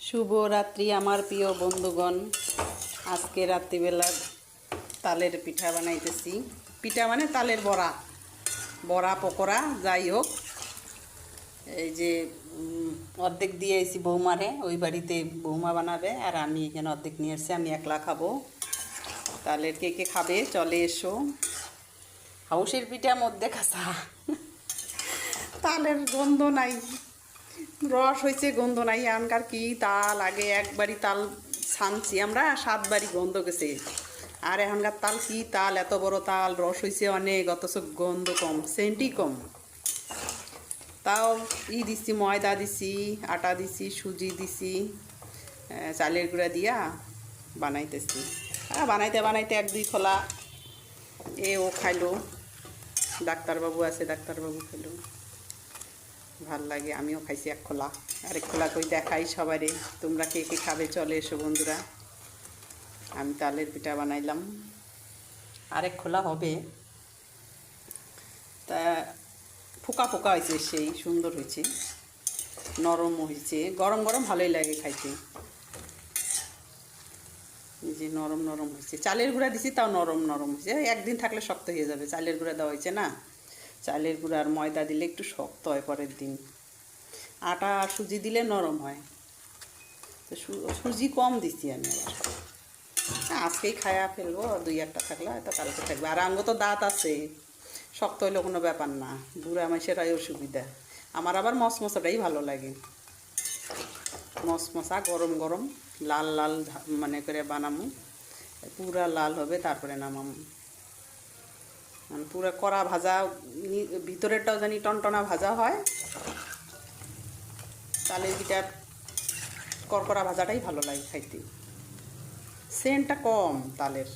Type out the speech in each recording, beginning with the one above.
শুভ রাত্রি আমার প্রিয় বন্ধুগণ। আজকে রাত্রিবেলা তালের পিঠা বানাইতেছি। পিঠা মানে তালের বড়া, বড়া পকোড়া যাই হোক। এই যে অর্ধেক দিয়ে এসেছি বৌমারে, ওই বাড়িতে বৌমা বানাবে আর আমি এখানে অর্ধেক নিয়ে এসেছি, আমি একলা খাবো। তালের কে কে খাবে চলে এসো। হাউসের পিঠা মধ্যে কাঁচা, তালের গন্ধ নাই, রস হয়েছে গন্ধ নাই। এখনকার কি তাল, আগে একবারই তাল ছানছি আমরা, 7 বারই গন্ধ গেছে। আর এখনকার তাল কি তাল, এত বড় তাল, রস হয়েছে অনেক, অথচ গন্ধ কম, সেন্টই কম। তাও দিছি, ময়দা দিছি, আটা দিছি, সুজি দিছি, চালের গুঁড়া দিয়া বানাইতেছি। বানাইতে বানাইতে 1-2 খোলা ও খাইলো, ডাক্তারবাবু আছে, ডাক্তারবাবু খাইলো, ভাল লাগে। আমিও খাইছি 1 খোলা, আরেক খোলা কই দেখাই সবারে। তোমরা কে কে খাবে চলে এসো বন্ধুরা। আমি তালের পিঠা বানাইলাম, আরেক খোলা হবে। তা ফোকা ফোকা হয়েছে, সেই সুন্দর হয়েছে, নরম হয়েছে, গরম গরম ভালোই লাগে খাইতে। যে নরম নরম হয়েছে, চালের গুঁড়া দিছি তাও নরম নরম হয়েছে। একদিন থাকলে শক্ত হয়ে যাবে, চালের গুঁড়া দেওয়া হয়েছে না। চালের গুঁড়া আর ময়দা দিলে একটু শক্ত হয় পরের দিন, আটা আর সুজি দিলে নরম হয়। তো সুজি কম দিছি আমি আবার। আজকেই খায়া ফেলবো, 2-1টা থাকলে হয়তো কালকে থাকবে। আর আঙ্গ তো দাঁত আছে, শক্ত হইলে কোনো ব্যাপার না, বুড়া মাইসেরাই অসুবিধা। আমার আবার মশমশাটাই ভালো লাগে, মশমশা গরম গরম লাল লাল মানে করে বানামু, পুরা লাল হবে তারপরে নামামু। পুরা কড়া ভাজা, ভিতরেরটাও জানি টনটনা ভাজা হয়। তালের পিঠার করকরা ভাজাটাই ভালো লাগে খাইতে, সেন্টটা কম তালের।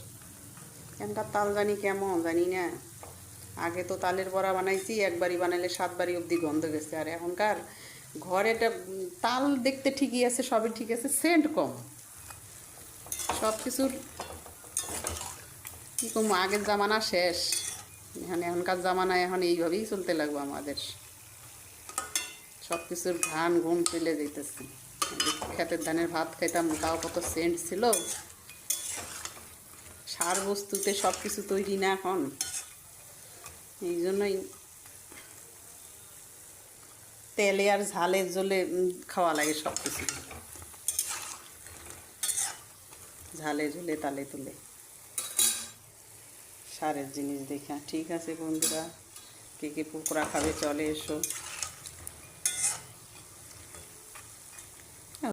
এখনকার তাল জানি কেমন জানি না। আগে তো তালের বড়া বানাইছি, একবারই বানাইলে 7 বারই অবধি গন্ধ গেছে। আর এখনকার ঘরেটা তাল দেখতে ঠিকই আছে, সবই ঠিক আছে, সেন্ট কম সব কিছুর। কী কম, আগের জামানা শেষ, এখনকার জামানায় এখন এইভাবেই চলতে লাগবে আমাদের। সব কিছুর ঘ্রাণ ঘুম চলে যেতেছে। ক্ষেতের ধানের ভাত খাইতাম, তাও কত সেন্ট ছিল। সার বস্তুতে সব কিছু তৈরি না এখন, এই জন্যই তেলে আর ঝালে জ্বলে খাওয়া লাগে সব কিছু, ঝালে ঝুলে তালে তুলে সারের জিনিস দেখা। ঠিক আছে বন্ধুরা, কে কে পকোড়া খাবে চলে এসো।